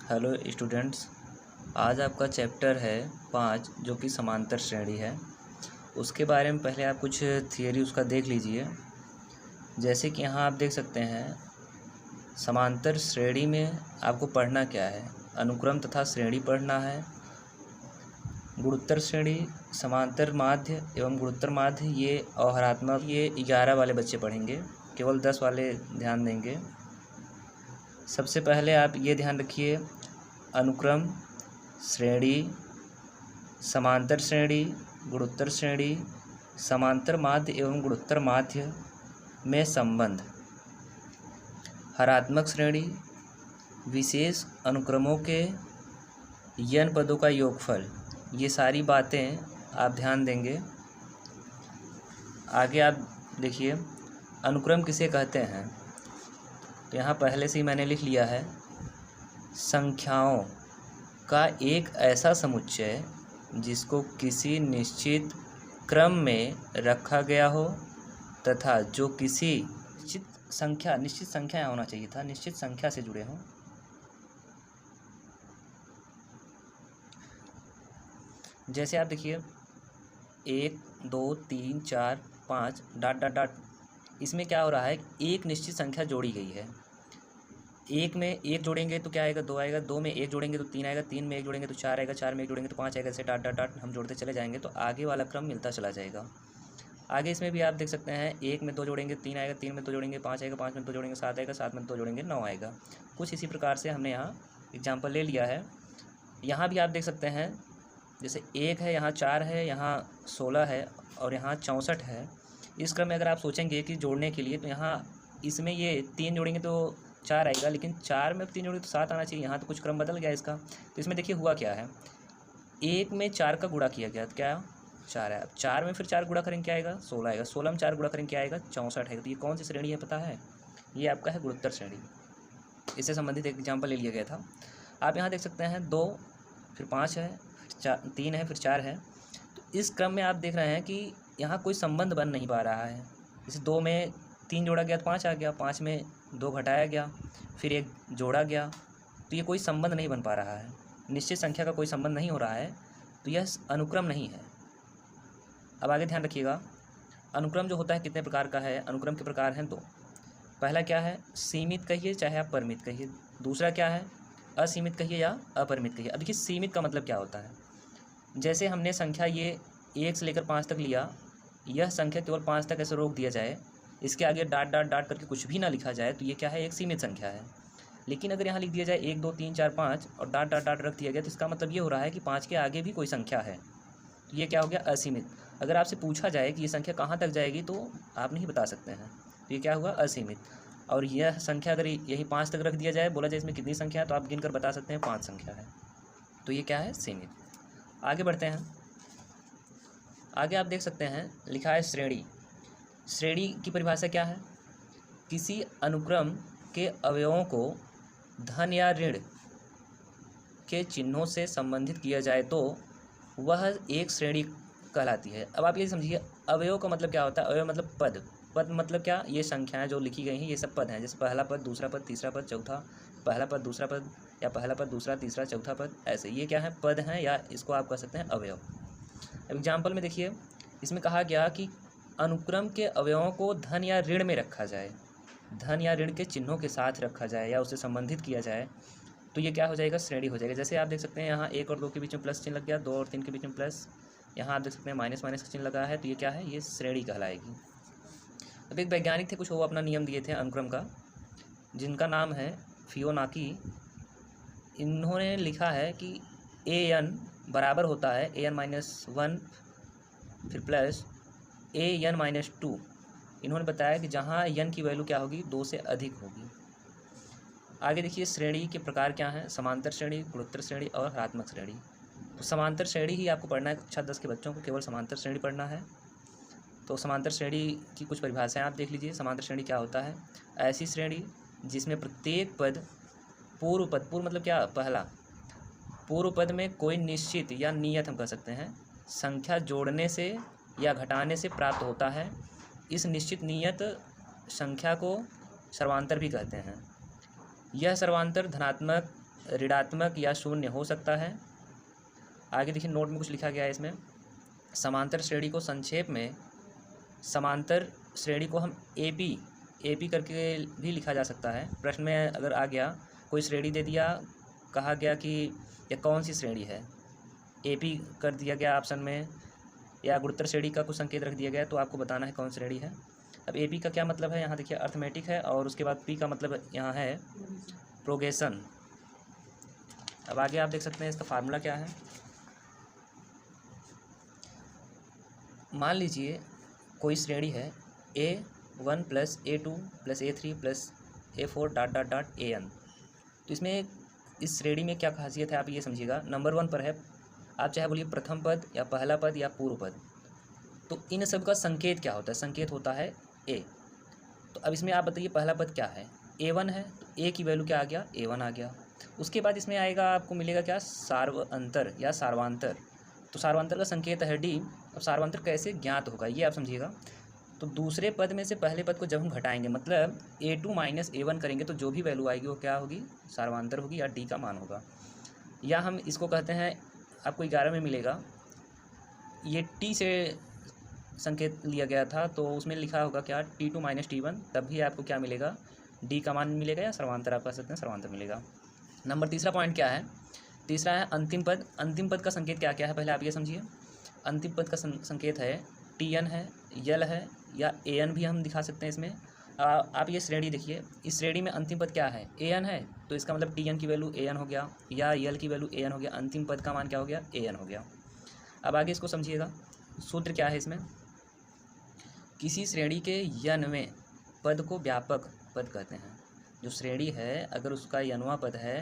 Hello students. आज आपका chapter है 5 जो कि समांतर श्रेणी है। उसके बारे में पहले आप कुछ थियरी उसका देख लीजिए। जैसे कि यहाँ आप देख सकते हैं, समांतर श्रेणी में आपको पढ़ना क्या है, अनुक्रम तथा श्रेणी पढ़ना है। गुणोत्तर श्रेणी, समांतर माध्य एवं गुणोत्तर माध्य ये अवहरात्मक, ये 11 वाले बच्चे पढ़ेंगे, केवल 10 वाले ध्यान देंगे। सबसे पहले आप ये ध्यान रखिए, अनुक्रम, श्रेणी, समांतर श्रेणी, गुणोत्तर श्रेणी, समांतर माध्य एवं गुणोत्तर माध्य में संबंध, हरात्मक श्रेणी, विशेष अनुक्रमों के n पदों का योगफल, ये सारी बातें आप ध्यान देंगे। आगे आप देखिए, अनुक्रम किसे कहते हैं, तो यहाँ पहले से ही मैंने लिख लिया है, संख्याओं का एक ऐसा समुच्चय जिसको किसी निश्चित क्रम में रखा गया हो तथा जो किसी निश्चित संख्या होना चाहिए था, निश्चित संख्या से जुड़े हों। जैसे आप देखिए 1 2 3 4 5 डॉट डॉट डॉट, इसमें क्या हो रहा है, एक निश्चित संख्या जोड़ी गई है। एक में एक जोड़ेंगे तो क्या आएगा, 2 आएगा, 2 में एक जोड़ेंगे तो 3 आएगा, 3 में एक जोड़ेंगे तो 4 आएगा, 4 में एक जोड़ेंगे तो 5 आएगा। ऐसे डॉट डॉट डॉट हम जोड़ते चले जाएंगे तो आगे वाला क्रम मिलता चला जाएगा। आगे इसमें भी आप देख सकते हैं, 1 में 2 जोड़ेंगे 3 आएगा, 3 में 2 जोड़ेंगे 5 आएगा, 5 में 2 जोड़ेंगे 7 आएगा, 7 में 2 जोड़ेंगे 9 आएगा। कुछ इसी प्रकार से हमने यहाँ एग्जाम्पल ले लिया है। यहाँ भी आप देख सकते हैं, जैसे 1 है, यहाँ 4 है, यहाँ 16 है और यहाँ 64 है। इस क्रम में अगर आप सोचेंगे कि जोड़ने के लिए, तो यहाँ इसमें ये 3 जोड़ेंगे तो 4 आएगा, लेकिन 4 में 3 जोड़ेंगे तो 7 आना चाहिए। यहाँ तो कुछ क्रम बदल गया इसका। तो इसमें देखिए हुआ क्या है, 1 में 4 का गुणा किया गया तो क्या 4 है। अब 4 में फिर 4 गुणा करेंगे क्या आएगा, 16 आएगा। 16 में 4 गुणा करेंगे क्या आएगा, 64 है। तो ये कौन सी श्रेणी है पता है, ये आपका है गुणोत्तर श्रेणी। इससे संबंधित एक एग्जाम्पल ले लिया गया था। आप यहाँ देख सकते हैं 2 फिर 5 है, फिर 3 है, फिर 4 है। तो इस क्रम में आप देख रहे हैं कि यहाँ कोई संबंध बन नहीं पा रहा है। जैसे 2 में 3 जोड़ा गया तो 5 आ गया, 5 में 2 घटाया गया, फिर 1 जोड़ा गया, तो ये कोई संबंध नहीं बन पा रहा है, निश्चित संख्या का कोई संबंध नहीं हो रहा है, तो यह अनुक्रम नहीं है। अब आगे ध्यान रखिएगा, अनुक्रम जो होता है कितने प्रकार का है, अनुक्रम के प्रकार हैं 2। पहला क्या है, सीमित कहिए चाहे आप परिमित कहिए। दूसरा क्या है, असीमित कहिए या अपरिमित कहिए। अब देखिए सीमित का मतलब क्या होता है, जैसे हमने संख्या ये 1 से लेकर 5 तक लिया, यह संख्या केवल 5 तक ऐसे रोक दिया जाए, इसके आगे डॉट डॉट डॉट करके कुछ भी ना लिखा जाए, तो ये क्या है, एक सीमित संख्या है। लेकिन अगर यहाँ लिख दिया जाए 1 2 3 4 5 और डॉट डॉट डॉट रख दिया गया, तो इसका मतलब ये हो रहा है कि 5 के आगे भी कोई संख्या है, तो ये क्या हो गया, असीमित। अगर आपसे पूछा जाए कि ये संख्या कहाँ तक जाएगी तो आप नहीं बता सकते हैं, तो ये क्या हुआ, असीमित। और यह संख्या अगर यही 5 तक रख दिया जाए, बोला जाए इसमें कितनी संख्या है, तो आप गिनकर बता सकते हैं 5 संख्या है, तो ये क्या है, सीमित। आगे बढ़ते हैं। आगे आप देख सकते हैं लिखा है श्रेणी। श्रेणी की परिभाषा क्या है, किसी अनुक्रम के अवयवों को धन या ऋण के चिन्हों से संबंधित किया जाए तो वह एक श्रेणी कहलाती है। अब आप ये समझिए, अवयव का मतलब क्या होता है, अवयव मतलब पद। पद मतलब क्या, ये संख्याएं जो लिखी गई हैं ये सब पद हैं। जैसे पहला पद, दूसरा पद, तीसरा पद, चौथा, पहला पद, दूसरा पद, या पहला पद, दूसरा, तीसरा, चौथा पद, ऐसे ये क्या है, पद हैं, या इसको आप कह सकते हैं अवयव। एग्जाम्पल में देखिए, इसमें कहा गया कि अनुक्रम के अवयवों को धन या ऋण में रखा जाए, धन या ऋण के चिन्हों के साथ रखा जाए या उसे संबंधित किया जाए, तो ये क्या हो जाएगा, श्रेणी हो जाएगा। जैसे आप देख सकते हैं यहाँ 1 और 2 के बीच में प्लस चिन्ह लग गया, 2 और 3 के बीच में प्लस, यहाँ आप देख सकते हैं माइनस माइनस का चिन्ह लगा है, तो ये क्या है, ये श्रेणी कहलाएगी। अब एक वैज्ञानिक थे, कुछ वो अपना नियम दिए थे अनुक्रम का, जिनका नाम है फियोनाकी। इन्होंने लिखा है कि an बराबर होता है an-1 फिर प्लस an-2। इन्होंने बताया कि जहाँ n की वैल्यू क्या होगी, 2 से अधिक होगी। आगे देखिए श्रेणी के प्रकार क्या हैं, समांतर श्रेणी, गुणोत्तर श्रेणी और हरात्मक श्रेणी। तो समांतर श्रेणी ही आपको पढ़ना है, कक्षा 10 के बच्चों को केवल समांतर श्रेणी पढ़ना है। तो समांतर श्रेणी की कुछ परिभाषाएं आप देख लीजिए। समांतर श्रेणी क्या होता है, ऐसी श्रेणी जिसमें प्रत्येक पद पूर्व पद, पूर्व मतलब क्या, पहला, पूर्व पद में कोई निश्चित या नियत हम कह सकते हैं संख्या जोड़ने से या घटाने से प्राप्त होता है। इस निश्चित नियत संख्या को सर्वांतर भी कहते हैं। यह सर्वांतर धनात्मक ऋणात्मक या शून्य हो सकता है। आगे देखिए नोट में कुछ लिखा गया है इसमें, समांतर श्रेणी को संक्षेप में समांतर श्रेणी को हम एपी करके भी लिखा जा सकता है। प्रश्न में अगर आ गया कोई श्रेणी दे दिया, कहा गया कि यह कौन सी श्रेणी है, एपी कर दिया गया ऑप्शन में, या गुणोत्तर श्रेणी का कुछ संकेत रख दिया गया, तो आपको बताना है कौन श्रेणी है। अब एपी का क्या मतलब है, यहाँ देखिए अर्थमेटिक है, और उसके बाद पी का मतलब यहाँ है प्रोग्रेशन। अब आगे आप देख सकते हैं इसका फार्मूला क्या है। मान लीजिए कोई श्रेणी है A1 + A2 + A3 + A4 ... AN। तो इसमें इस श्रेणी में क्या खासियत है आप ये समझिएगा। नंबर 1 पर है, आप चाहे बोलिए प्रथम पद या पहला पद या पूर्व पद, तो इन सब का संकेत क्या होता है, संकेत होता है A। तो अब इसमें आप बताइए पहला पद क्या है, A1 है, तो A की वैल्यू क्या आ गया, A1 आ गया। उसके बाद इसमें आएगा, आपको मिलेगा क्या, सार्वअंतर या सार्वांतर। तो सार्वांतर का संकेत है D। अब सार्वांतर कैसे ज्ञात होगा ये आप समझिएगा। तो दूसरे पद में से पहले पद को जब हम घटाएंगे, मतलब A2 - A1 करेंगे, तो जो भी वैल्यू आएगी वो क्या होगी, सार्वांतर होगी या D का मान होगा। या हम इसको कहते हैं, आपको 11 में मिलेगा, ये T से संकेत लिया गया था, तो उसमें लिखा होगा क्या, T2 - T1, तब भी आपको क्या मिलेगा, D का मान मिलेगा, या सर्वांतर आप कह सकते हैं सर्वांतर मिलेगा। तीसरा पॉइंट क्या है, तीसरा है अंतिम पद। अंतिम पद का संकेत क्या क्या है, पहले आप ये समझिए। अंतिम पद का संकेत है TN है, यल है, या AN भी हम दिखा सकते हैं इसमें। आप ये श्रेणी देखिए, इस श्रेणी में अंतिम पद क्या है, AN है, तो इसका मतलब TN की वैल्यू AN हो गया, या यल की वैल्यू AN हो गया, अंतिम पद का मान क्या हो गया, AN हो गया। अब आगे इसको समझिएगा, सूत्र क्या है इसमें, किसी श्रेणी के यनवें पद को व्यापक पद कहते हैं। जो श्रेणी है अगर उसका यनवा पद है, ...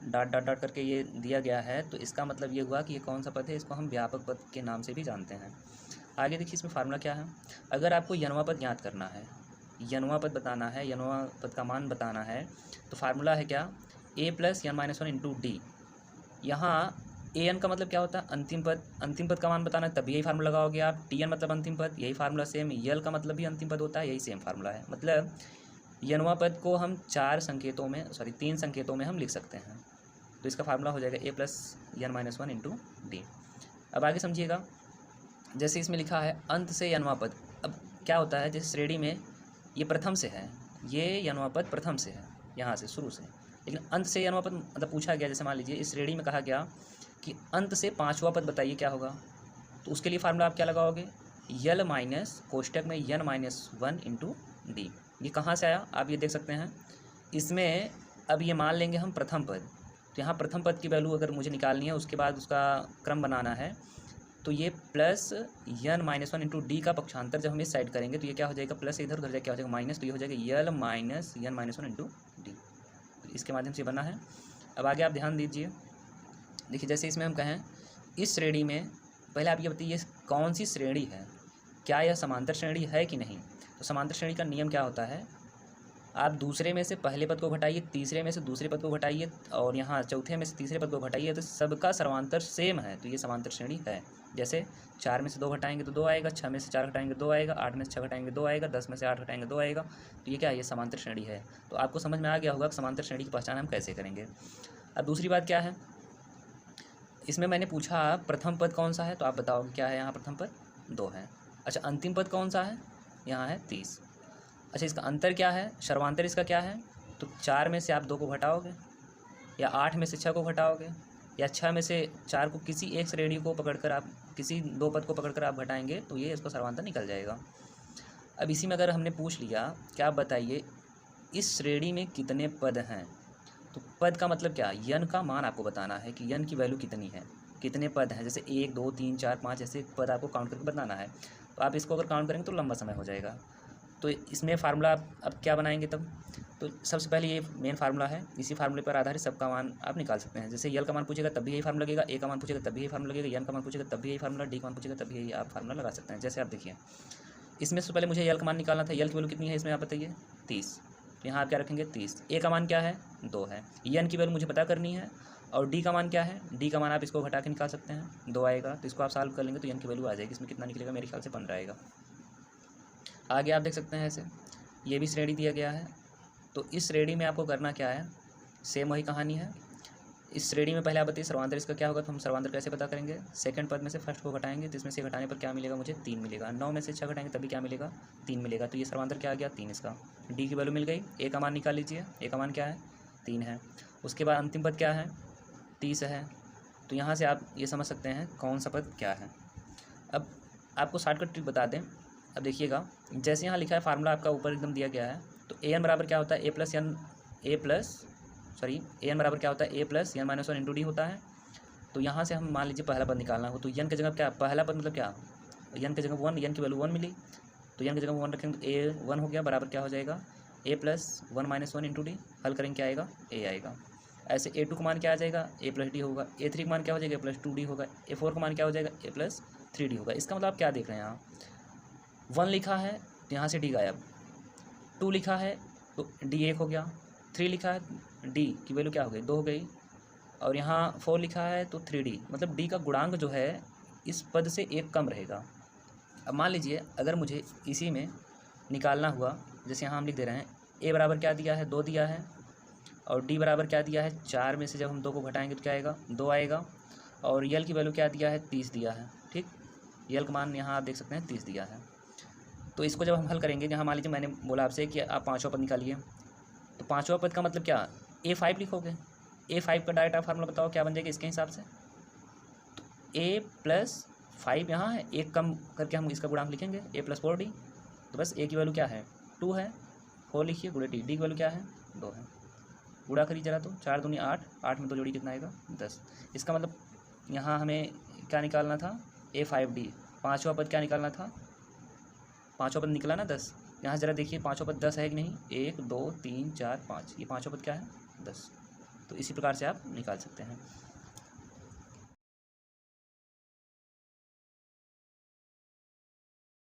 करके ये दिया गया है, तो इसका मतलब ये हुआ कि ये कौन सा पद है, इसको हम व्यापक पद के नाम से भी जानते हैं। आगे देखिए इसमें फार्मूला क्या है। अगर आपको यनवा पद ज्ञात करना है, यनवा पद बताना है, यनवा पद का मान बताना है, तो फार्मूला है क्या, A + n - 1 × D। यहाँ AN का मतलब क्या होता है, अंतिम पद। अंतिम पद का मान बताना है, तब यही फार्मूला लगाओगे आप। TN मतलब अंतिम पद, यही फार्मूला सेम। यल का मतलब भी अंतिम पद होता है, यही सेम फार्मूला है। मतलब यनवा पद को हम 3 संकेतों में हम लिख सकते हैं। तो इसका फार्मूला हो जाएगा A + n - 1 × D। अब आगे समझिएगा, जैसे इसमें लिखा है अंत से यनवा पद। अब क्या होता है, जैसे श्रेणी में ये प्रथम से है, ये यनवा पद प्रथम से है, यहाँ से शुरू से, लेकिन अंत से यनवा पद मतलब पूछा गया, जैसे मान लीजिए इस श्रेणी में कहा गया कि अंत से 5वां पद बताइए क्या होगा, तो उसके लिए फार्मूला आप क्या लगाओगे, यल माइनस कोष्टक में n - 1 × D। ये कहाँ से आया आप ये देख सकते हैं इसमें। अब ये मान लेंगे हम प्रथम पद, तो यहाँ प्रथम पद की वैल्यू अगर मुझे निकालनी है, उसके बाद उसका क्रम बनाना है, तो ये प्लस n - 1 × D का पक्षांतर जब हम इस साइड करेंगे, तो ये क्या हो जाएगा, प्लस इधर उधर जाएगा क्या हो जाएगा, माइनस, तो ये हो जाएगा यल माइनस n - 1 × D। इसके माध्यम से बना है। अब आगे आप ध्यान दीजिए, देखिए जैसे इसमें हम कहें इस श्रेणी में, पहले आप ये बताइए कौन सी श्रेणी है, क्या यह समांतर श्रेणी है कि नहीं। तो समांतर श्रेणी का नियम क्या होता है, आप दूसरे में से पहले पद को घटाइए, तीसरे में से दूसरे पद को घटाइए, और यहाँ चौथे में से तीसरे पद को घटाइए, तो सबका सर्वांतर सेम है, तो ये समांतर श्रेणी है। जैसे 4 में से 2 घटाएंगे तो 2 आएगा, 6 में से 4 घटाएंगे 2 आएगा, 8 में से 6 घटाएंगे 2 आएगा, 10 में से 8 घटाएंगे 2 आएगा। तो ये क्या है, ये समांतर श्रेणी है। तो आपको समझ में आ गया होगा कि समांतर श्रेणी की पहचान हम कैसे करेंगे। अब दूसरी बात क्या है, इसमें मैंने पूछा प्रथम पद कौन सा है, तो आप बताओगे क्या है, यहाँ प्रथम पद 2 है। अच्छा, अंतिम पद कौन सा है, यहाँ है 30। अच्छा, इसका अंतर क्या है, सर्वांतर इसका क्या है, तो 4 में से आप 2 को घटाओगे, या 8 में से 6 को घटाओगे, या 6 में से 4 को, किसी एक श्रेणी को पकड़कर आप, किसी 2 पद को पकड़कर आप घटाएंगे, तो ये इसका सर्वांतर निकल जाएगा। अब इसी में अगर हमने पूछ लिया क्या आप बताइए इस श्रेणी में कितने पद हैं, तो पद का मतलब क्या, यन का मान आपको बताना है कि यन की वैल्यू कितनी है, कितने पद हैं। जैसे 1 2 3 4 5 ऐसे पद आपको काउंट करके बताना है। तो आप इसको अगर काउंट करेंगे तो लंबा समय हो जाएगा। तो इसमें फार्मूला आप अब क्या बनाएंगे तब, तो सबसे पहले ये मेन फार्मूला है, इसी फार्मूले पर आधारित सबका मान आप निकाल सकते हैं। जैसे यल का मान पूछेगा तब भी यही फार्मूला लगेगा, ए का मान पूछेगा तब भी यही फार्मूला लगेगा, एन का मान पूछेगा तब भी यही फार्मूला, डी का मान पूछेगा तब भी यही आप फार्मूला लगा सकते हैं। जैसे आप देखिए इसमें से पहले मुझे यल का मान निकालना था, यल की वैल्यू कितनी है इसमें आप बताइए 30, तो यहाँ आप क्या रखेंगे 30। ए का मान क्या है 2 है, एन की वैल्यू मुझे पता करनी है, और डी का मान क्या है, डी का मान आप इसको घटा के निकाल सकते हैं 2 आएगा, तो इसको आप सॉल्व कर लेंगे तो एन की वैल्यू आ जाएगी। इसमें कितना निकलेगा मेरे ख्याल से 15 आएगा। आगे आप देख सकते हैं ऐसे ये भी श्रेणी दिया गया है, तो इस श्रेणी में आपको करना क्या है, सेम वही कहानी है। इस श्रेणी में पहले आप बताइए सर्वांतर इसका क्या होगा, तो हम सर्वांतर कैसे पता करेंगे, सेकंड पद में से फर्स्ट को घटाएंगे, तो इसमें से घटाने पर क्या मिलेगा मुझे 3 मिलेगा, 9 में से 6 घटाएंगे तभी क्या मिलेगा 3 मिलेगा, तो ये सर्वांतर क्या आ गया 3 इसका। डी की वैल्यू मिल गई, ए का मान निकाल लीजिए, ए का मान क्या है 3 है। उसके बाद अंतिम पद क्या है 30 है, तो यहाँ से आप ये समझ सकते हैं कौन सा पद क्या है। अब आपको शॉर्टकट ट्रिक बता दें, अब देखिएगा जैसे यहाँ लिखा है फार्मूला आपका ऊपर एकदम दिया गया है, तो ए एन बराबर क्या होता है ए एन बराबर क्या होता है A plus N minus 1 into D होता है। तो यहाँ से हम मान लीजिए पहला पद निकालना हो, तो एन की जगह क्या पहला पद मतलब क्या, एन की जगह 1, एन की वैल्यू 1 मिली, तो एन की जगह 1 रखेंगे तो ए 1 हो गया, बराबर क्या हो जाएगा ए प्लस 1 माइनस 1 इंटू डी, हल करेंगे क्या आएगा ए आएगा। ऐसे A2 का मान क्या आ जाएगा ए प्लस डी होगा, A3 का मान क्या हो जाएगा ए प्लस 2D होगा, A4 का मान क्या हो जाएगा ए प्लस 3D होगा। इसका मतलब आप क्या देख रहे हैं, यहाँ 1 लिखा है तो यहाँ से D गायब, 2 लिखा है तो D 1 हो गया, 3 लिखा है D की वैल्यू क्या हो गई 2 हो गई, और यहाँ 4 लिखा है तो 3D, मतलब D का गुणांक जो है इस पद से 1 कम रहेगा। अब मान लीजिए अगर मुझे इसी में निकालना हुआ, जैसे यहाँ हम लिख दे रहे हैं A बराबर क्या दिया है 2 दिया है, और D बराबर क्या दिया है 4 में से जब हम 2 को घटाएंगे तो क्या आएगा 2 आएगा, और यल की वैल्यू क्या दिया है 30 दिया है, ठीक, यल का मान यहाँ आप देख सकते हैं 30 दिया है। तो इसको जब हम हल करेंगे, यहाँ मान लीजिए मैंने बोला आपसे कि आप पाँचवा पद निकालिए, तो पाँचवा पद का मतलब क्या A5 लिखोगे, A5 का डायरेक्ट आप फार्मूला बताओ क्या बन जाएगा इसके हिसाब से, तो A प्लस 5 यहाँ है, 1 कम करके हम इसका गुणांक लिखेंगे A प्लस 4D, तो बस A की वैल्यू क्या है 2 है, 4 लिखिए गुणे D की वैल्यू क्या है 2 है, गुणा करिए जरा, तो 4 दूनी 8, 8 में तो जोड़ी कितना आएगा 10। इसका मतलब यहाँ हमें क्या निकालना था A5D, पाँचवा पद क्या निकालना था, पाँचवा पद निकला ना 10, यहाँ ज़रा देखिए पाँचवा पद 10 है कि नहीं, 1 2 3 4 5, ये पाँचवा पद क्या है 10। तो इसी प्रकार से आप निकाल सकते हैं।